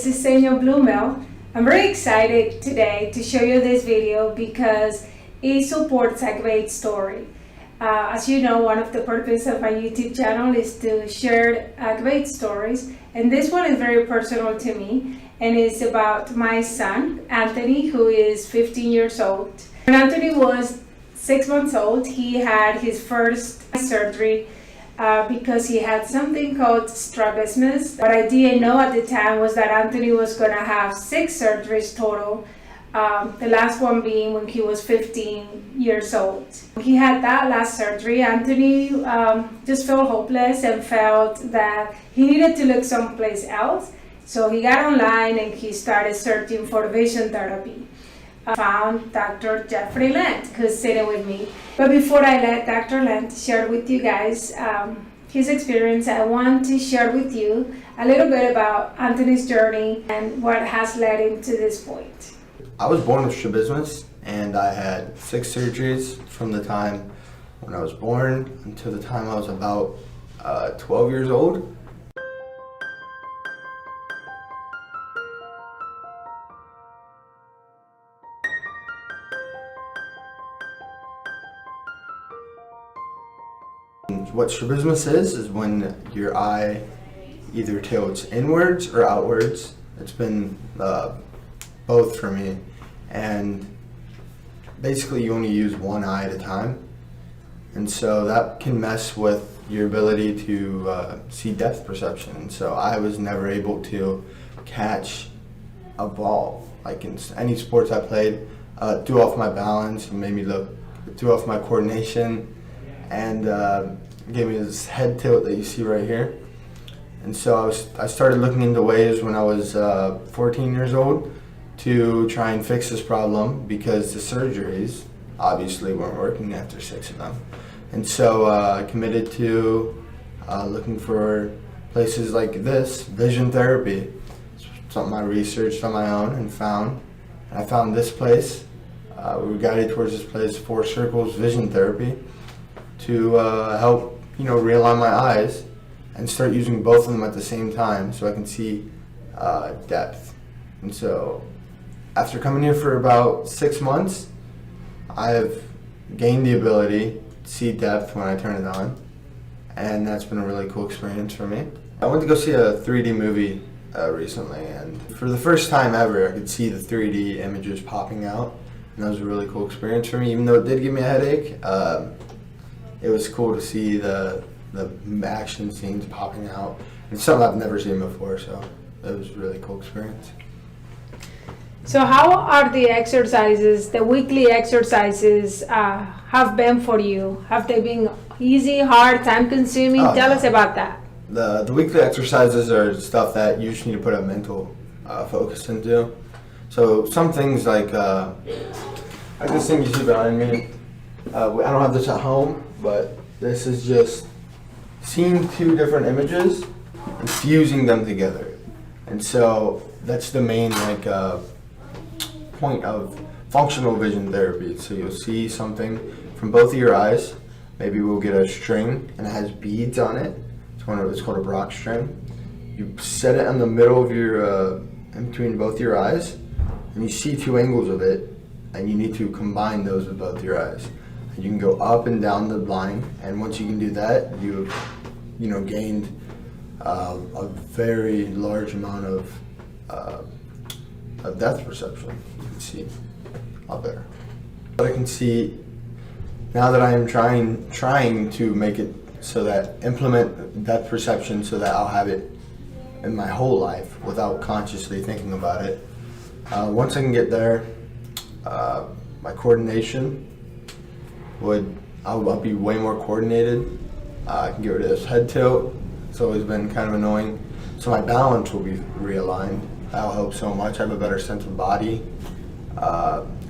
this is Seño Bluemel. I'm very excited today to show you this video because it supports a great story. As you know, one of the purposes of my YouTube channel is to share great stories, and this one is very personal to me, and it's about my son, Anthony, who is 15 years old. When Anthony was 6 months old, he had his first surgery because he had something called Strabismus. What I didn't know at the time was that Anthony was going to have 6 surgeries total, the last one being when he was 15 years old. He had that last surgery. Anthony just felt hopeless and felt that he needed to look someplace else. So he got online and he started searching for vision therapy. I found Dr. Jeffrey Lant, who's sitting with me. But before I let Dr. Lant share with you guys his experience, I want to share with you a little bit about Anthony's journey and what has led him to this point. I was born with strabismus, and I had 6 surgeries from the time when I was born until the time I was about 12 years old. What strabismus is when your eye either tilts inwards or outwards. It's been both for me, and basically you only use one eye at a time, and so that can mess with your ability to see depth perception. And so I was never able to catch a ball. Like in any sports I played, threw off my balance and made me threw off my coordination, and gave me this head tilt that you see right here. And so I started looking into ways when I was 14 years old to try and fix this problem, because the surgeries obviously weren't working after 6 of them. And so I committed to looking for places like this, vision therapy. It's something I researched on my own and found. And I found this place. We were guided towards this place, 4 Circles Vision Therapy, to help realign my eyes and start using both of them at the same time so I can see depth. And so after coming here for about 6 months, I have gained the ability to see depth when I turn it on, and that's been a really cool experience for me. I went to go see a 3D movie recently, and for the first time ever I could see the 3D images popping out, and that was a really cool experience for me. Even though it did give me a headache, it was cool to see the action scenes popping out. It's something I've never seen before, so it was a really cool experience. So how are the exercises, the weekly exercises, have been for you? Have they been easy, hard, time-consuming? Tell us about that. The weekly exercises are stuff that you just need to put a mental focus into. So some things like this thing you see behind me, I don't have this at home, but this is just seeing 2 different images and fusing them together. And so that's the main point of functional vision therapy. So you'll see something from both of your eyes. Maybe we'll get a string and it has beads on it. It's called a Brock string. You set it in the middle of your, in between both your eyes, and you see 2 angles of it, and you need to combine those with both your eyes. You can go up and down the line, and once you can do that, you've gained a very large amount of depth perception. You can see a lot better. But I can see now that I am trying to make it so that implement depth perception so that I'll have it in my whole life without consciously thinking about it. Once I can get there, my coordination I'll be way more coordinated. I can get rid of this head tilt. It's always been kind of annoying. So my balance will be realigned. That'll help so much. I have a better sense of body.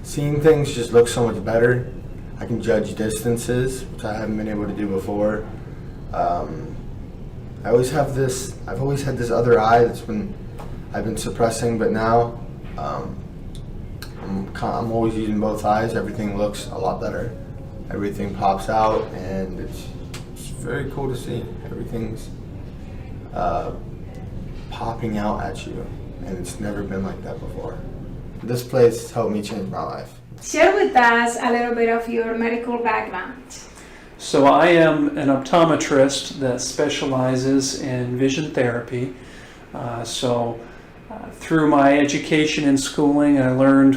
Seeing things just looks so much better. I can judge distances, which I haven't been able to do before. I've always had this other eye I've been suppressing, but now I'm always using both eyes. Everything looks a lot better. Everything pops out, and it's very cool to see. Everything's popping out at you. and it's never been like that before. This place helped me change my life. Share with us a little bit of your medical background. So I am an optometrist that specializes in vision therapy. Through my education and schooling, I learned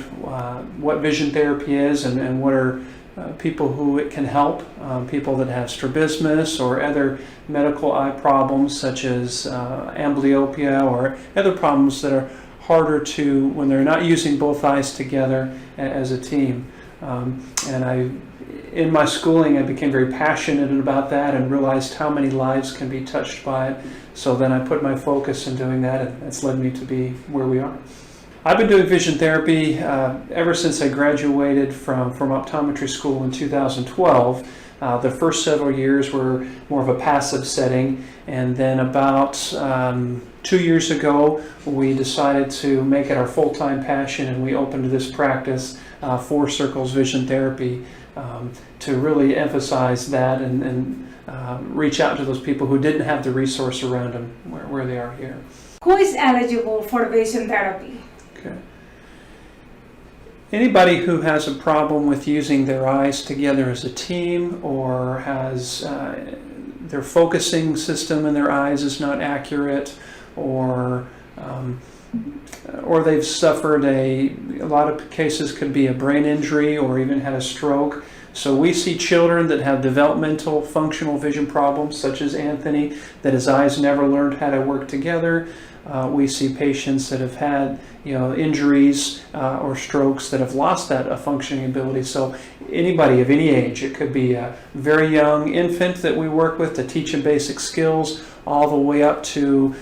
what vision therapy is and what are people who it can help, people that have strabismus or other medical eye problems such as amblyopia or other problems that are harder to, when they're not using both eyes together as a team. In my schooling, I became very passionate about that and realized how many lives can be touched by it. So then I put my focus in doing that, and it's led me to be where we are. I've been doing vision therapy ever since I graduated from optometry school in 2012. The first several years were more of a passive setting, and then about 2 years ago, we decided to make it our full-time passion, and we opened this practice, 4 Circles Vision Therapy, to really emphasize that and reach out to those people who didn't have the resource around them where they are here. Who is eligible for vision therapy? Okay. Anybody who has a problem with using their eyes together as a team, or has their focusing system in their eyes is not accurate, or they've suffered a lot of cases could be a brain injury or even had a stroke. So we see children that have developmental functional vision problems, such as Anthony, that his eyes never learned how to work together. We see patients that have had injuries or strokes that have lost that functioning ability. So anybody of any age, it could be a very young infant that we work with to teach them basic skills, all the way up to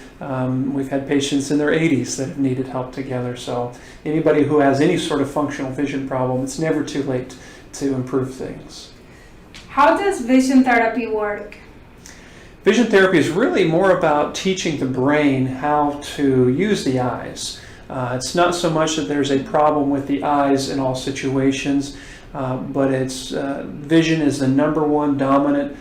we've had patients in their 80s that have needed help together. So anybody who has any sort of functional vision problem, it's never too late to improve things. How does vision therapy work? Vision therapy is really more about teaching the brain how to use the eyes. It's not so much that there's a problem with the eyes in all situations, but it's vision is the number one dominant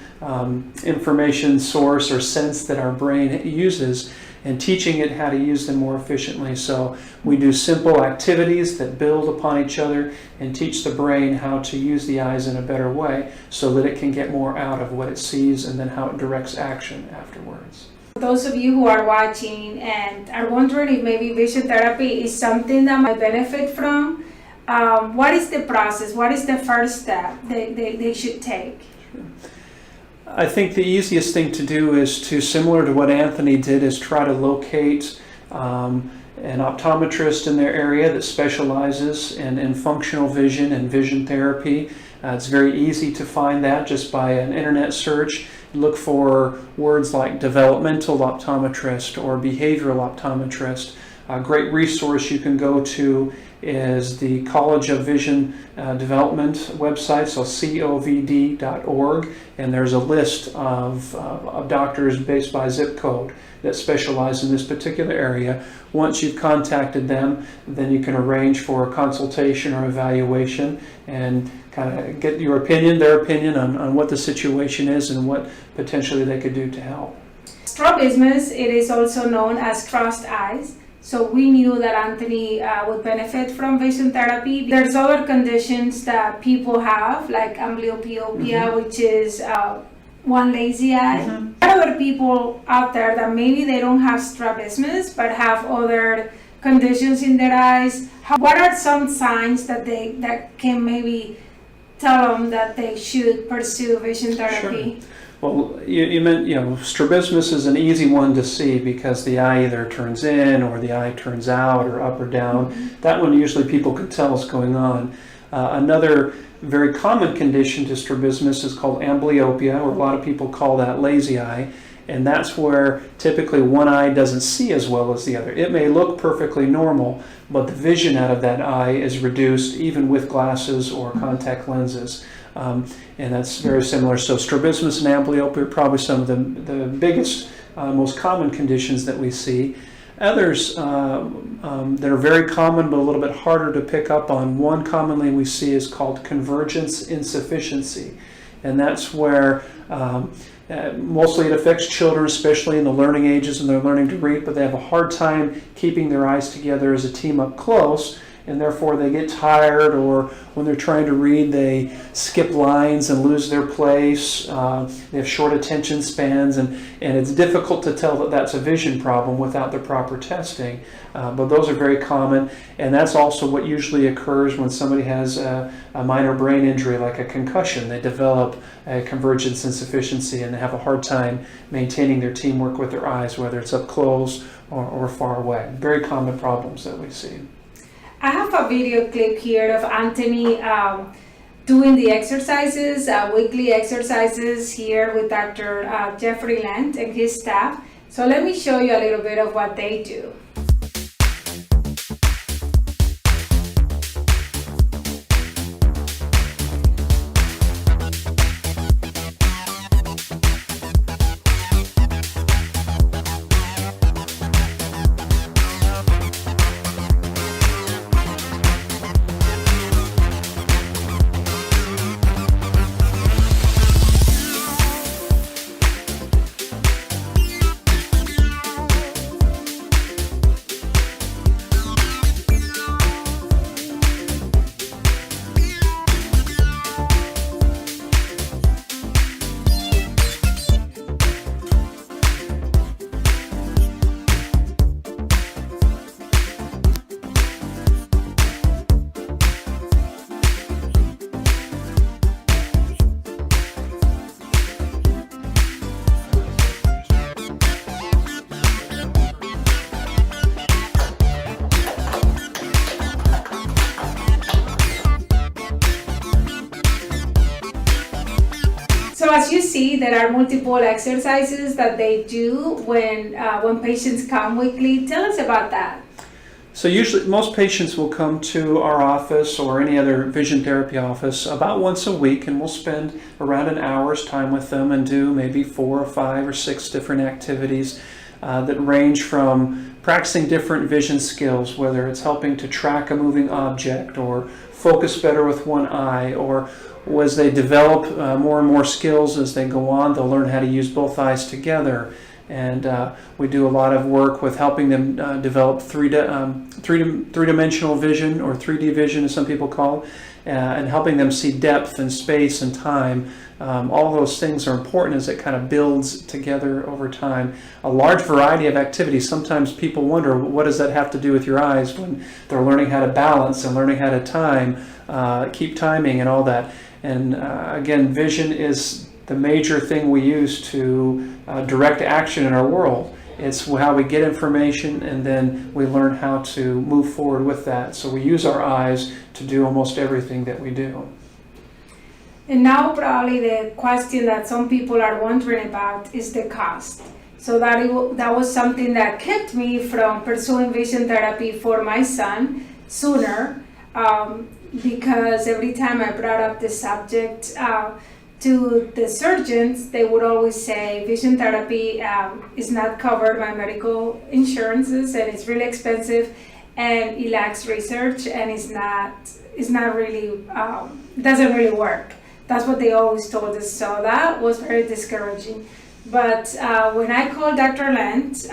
information source or sense that our brain uses, and teaching it how to use them more efficiently. So we do simple activities that build upon each other and teach the brain how to use the eyes in a better way so that it can get more out of what it sees and then how it directs action afterwards. For those of you who are watching and are wondering if maybe vision therapy is something that might benefit from, what is the process? What is the first step they should take? Sure. I think the easiest thing to do is to, similar to what Anthony did, is try to locate an optometrist in their area that specializes in functional vision and vision therapy. It's very easy to find that just by an internet search. Look for words like developmental optometrist or behavioral optometrist. A great resource you can go to is the College of Vision Development website, so covd.org, and there's a list of doctors based by zip code that specialize in this particular area. Once you've contacted them, then you can arrange for a consultation or evaluation and kind of get their opinion on what the situation is and what potentially they could do to help. Strabismus, it is also known as crossed eyes. So we knew that Anthony would benefit from vision therapy. There's other conditions that people have, like amblyopia, which is one lazy eye. There are other people out there that maybe they don't have strabismus, but have other conditions in their eyes. What are some signs that can maybe tell them that they should pursue vision therapy? Sure. Well, you meant, strabismus is an easy one to see because the eye either turns in or the eye turns out or up or down. That one usually people could tell is going on. Another very common condition to strabismus is called amblyopia, or a lot of people call that lazy eye, and that's where typically one eye doesn't see as well as the other. It may look perfectly normal, but the vision out of that eye is reduced even with glasses or contact lenses. And that's very similar. So strabismus and amblyopia are probably some of the biggest, most common conditions that we see. Others that are very common but a little bit harder to pick up on, one commonly we see is called convergence insufficiency. And that's where Mostly it affects children, especially in the learning ages, and they're learning to read, but they have a hard time keeping their eyes together as a team up close, and therefore they get tired, or when they're trying to read, they skip lines and lose their place. They have short attention spans, and it's difficult to tell that that's a vision problem without the proper testing. But those are very common, and that's also what usually occurs when somebody has a minor brain injury like a concussion. They develop a convergence insufficiency and they have a hard time maintaining their teamwork with their eyes, whether it's up close or far away. Very common problems that we see. I have a video clip here of Anthony doing the exercises, weekly exercises here with Dr. Jeffrey Lant and his staff. So let me show you a little bit of what they do. So as you see, there are multiple exercises that they do when patients come weekly. Tell us about that. So usually most patients will come to our office or any other vision therapy office about once a week, and we'll spend around an hour's time with them and do maybe 4 or 5 or 6 different activities that range from practicing different vision skills, whether it's helping to track a moving object or focus better with one eye, or as they develop more and more skills as they go on, they'll learn how to use both eyes together. And we do a lot of work with helping them develop three-dimensional vision, or 3D vision as some people call it, and helping them see depth and space and time. All those things are important as it kind of builds together over time. A large variety of activities. Sometimes people wonder, what does that have to do with your eyes, when they're learning how to balance and learning how to keep timing and all that. And again, vision is the major thing we use to direct action in our world. It's how we get information, and then we learn how to move forward with that. So we use our eyes to do almost everything that we do. And now probably the question that some people are wondering about is the cost. So that was something that kept me from pursuing vision therapy for my son sooner, because every time I brought up the subject to the surgeons, they would always say vision therapy is not covered by medical insurances, and it's really expensive, and it lacks research, and it's not really doesn't really work. That's what they always told us. So that was very discouraging. But when I called Dr. Lant,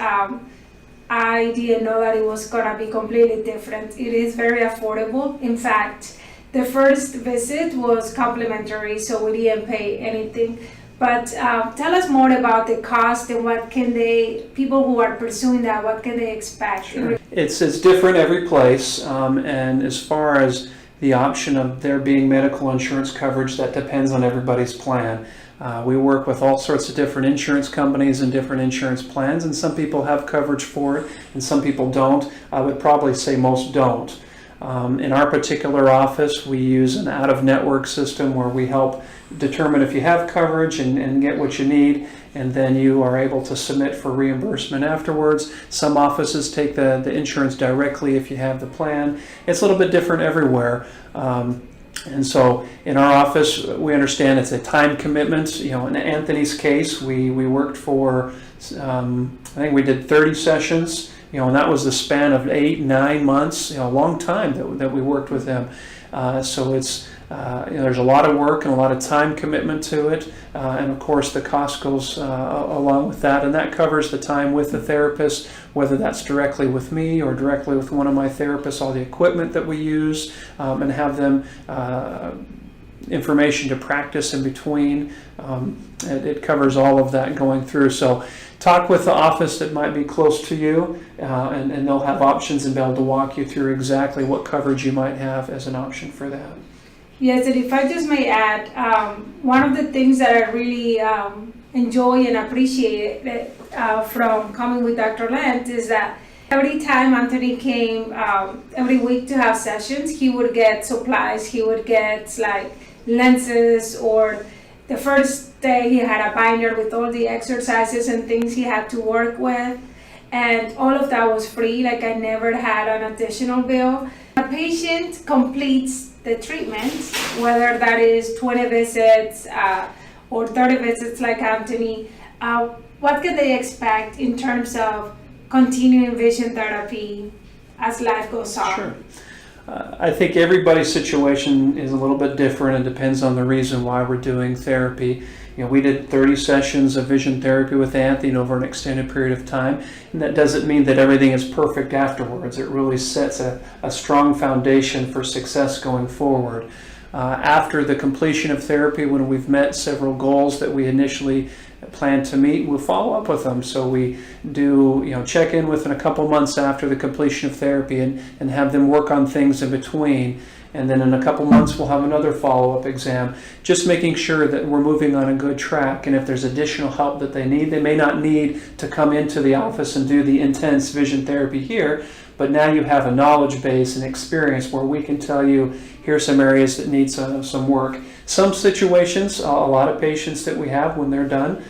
I didn't know that it was gonna be completely different. It is very affordable. In fact, the first visit was complimentary, so we didn't pay anything. But tell us more about the cost and what can people who are pursuing that, what can they expect? Sure. It's different every place, and as far as the option of there being medical insurance coverage, that depends on everybody's plan. We work with all sorts of different insurance companies and different insurance plans, and some people have coverage for it and some people don't. I would probably say most don't. In our particular office, we use an out-of-network system where we help determine if you have coverage and get what you need, and then you are able to submit for reimbursement afterwards. Some offices take the insurance directly if you have the plan. It's a little bit different everywhere. And so in our office, we understand it's a time commitment. You know, in Anthony's case, we worked for, I think we did 30 sessions, and that was the span of 8, 9 months, a long time that we worked with them. So it's there's a lot of work and a lot of time commitment to it, and of course the cost goes along with that, and that covers the time with the therapist, whether that's directly with me or directly with one of my therapists, all the equipment that we use, and have them information to practice in between. It covers all of that going through. So talk with the office that might be close to you, and they'll have options and be able to walk you through exactly what coverage you might have as an option for that. Yes, and if I just may add, one of the things that I really enjoy and appreciate from coming with Dr. Lant is that every time Anthony came every week to have sessions, he would get supplies. He would get like lenses, or the first day he had a binder with all the exercises and things he had to work with, and all of that was free. Like, I never had an additional bill. A patient completes the treatment, whether that is 20 visits or 30 visits like Anthony, what can they expect in terms of continuing vision therapy as life goes on? Sure. I think everybody's situation is a little bit different and depends on the reason why we're doing therapy. We did 30 sessions of vision therapy with Anthony over an extended period of time, and that doesn't mean that everything is perfect afterwards. It really sets a strong foundation for success going forward. After the completion of therapy, when we've met several goals that we initially planned to meet, we'll follow up with them. So we do check in within a couple months after the completion of therapy and have them work on things in between. And then in a couple months, we'll have another follow-up exam, just making sure that we're moving on a good track. And if there's additional help that they need, they may not need to come into the office and do the intense vision therapy here, but now you have a knowledge base and experience where we can tell you, here's some areas that need some work. Some situations, a lot of patients that we have when they're done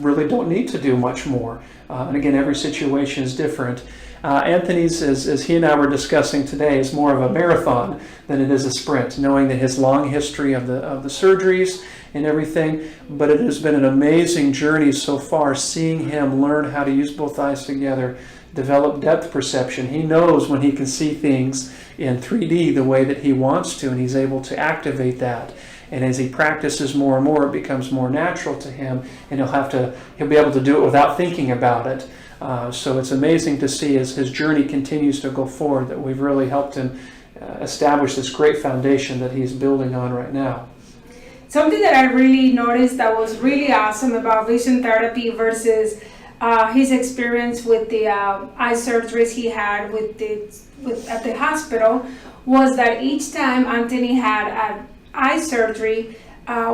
really don't need to do much more. And again, every situation is different. Anthony's, as he and I were discussing today, is more of a marathon than it is a sprint, knowing that his long history of the surgeries and everything, but it has been an amazing journey so far, seeing him learn how to use both eyes together, develop depth perception. He knows when he can see things in 3D the way that he wants to, and he's able to activate that. And as he practices more and more, it becomes more natural to him, and he'll be able to do it without thinking about it. So it's amazing to see as his journey continues to go forward that we've really helped him establish this great foundation that he's building on right now. Something that I really noticed that was really awesome about vision therapy versus his experience with the eye surgeries he had at the hospital was that each time Anthony had an eye surgery,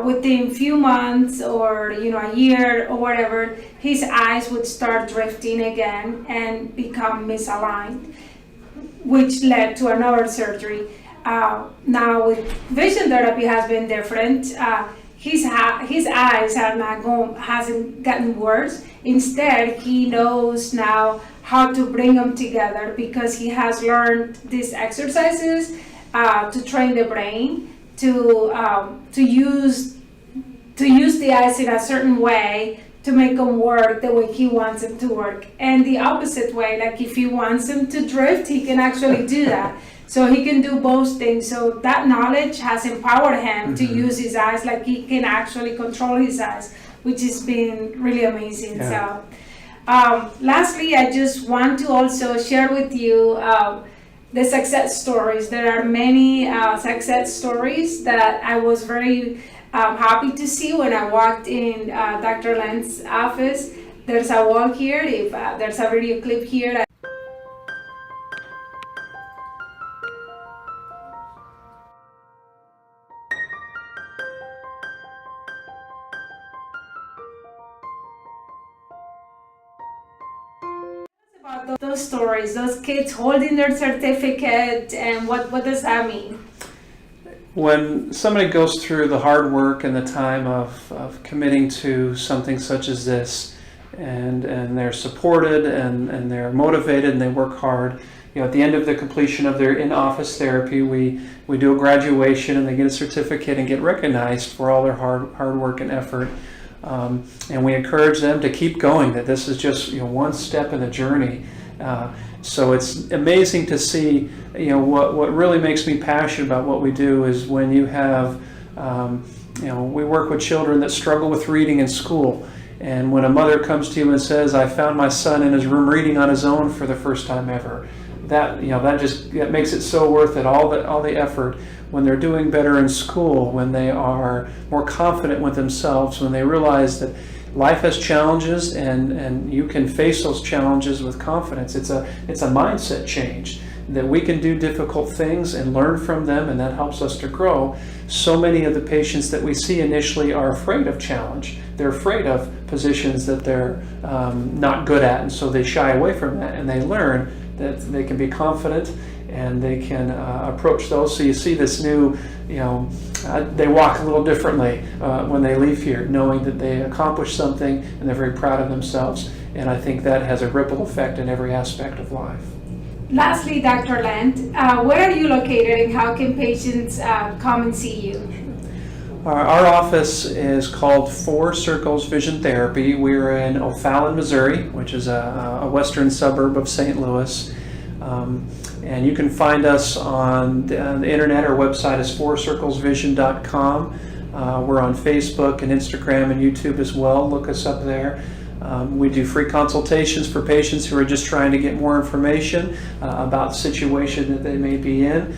within few months or a year or whatever, his eyes would start drifting again and become misaligned, which led to another surgery. Now with vision therapy has been different. His eyes hasn't gotten worse. Instead, he knows now how to bring them together because he has learned these exercises to train the brain to use the eyes in a certain way to make them work the way he wants them to work, and the opposite way. Like if he wants them to drift, he can actually do that. So he can do both things. So that knowledge has empowered him to use his eyes, like he can actually control his eyes, which has been really amazing. Yeah. So lastly, I just want to also share with you the success stories. There are many success stories that I was very happy to see when I walked in Dr. Lant's office. There's a wall here. If there's a video clip here. About those stories, those kids holding their certificate, and what does that mean? When somebody goes through the hard work and the time of committing to something such as this, and they're supported and they're motivated and they work hard, at the end of the completion of their in-office therapy, we do a graduation and they get a certificate and get recognized for all their hard work and effort. And we encourage them to keep going, that this is just one step in the journey, So it's amazing to see, what really makes me passionate about what we do is when you have, we work with children that struggle with reading in school. And when a mother comes to you and says, I found my son in his room reading on his own for the first time ever, that makes it so worth it, all the effort. When they're doing better in school, when they are more confident with themselves, when they realize that life has challenges and you can face those challenges with confidence. It's a mindset change, that we can do difficult things and learn from them, and that helps us to grow. So many of the patients that we see initially are afraid of challenge. They're afraid of positions that they're not good at, and so they shy away from that, and they learn that they can be confident and they can approach those. So you see this new, they walk a little differently when they leave here, knowing that they accomplished something and they're very proud of themselves. And I think that has a ripple effect in every aspect of life. Lastly, Dr. Lant, where are you located and how can patients come and see you? Our office is called Four Circles Vision Therapy. We're in O'Fallon, Missouri, which is a western suburb of St. Louis. And you can find us on the internet. Our website is fourcirclesvision.com. We're on Facebook and Instagram and YouTube as well. Look us up there. We do free consultations for patients who are just trying to get more information about the situation that they may be in.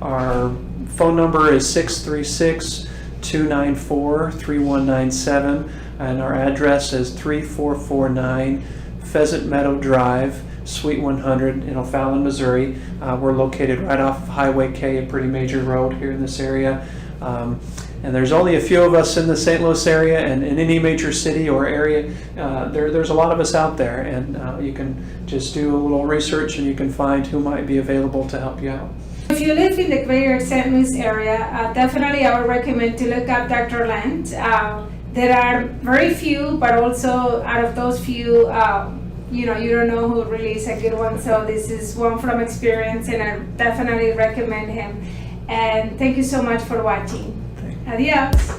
Our phone number is 636-294-3197, and our address is 3449 Pheasant Meadow Drive, Suite 100 in O'Fallon, Missouri. We're located right off Highway K, a pretty major road here in this area. And there's only a few of us in the St. Louis area, and in any major city or area, there's a lot of us out there, and you can just do a little research and you can find who might be available to help you out. If you live in the greater St. Louis area, definitely I would recommend to look up Dr. Lant. There are very few, but also out of those few, you don't know who really is a good one. So this is one from experience, and I definitely recommend him. And thank you so much for watching. Adios.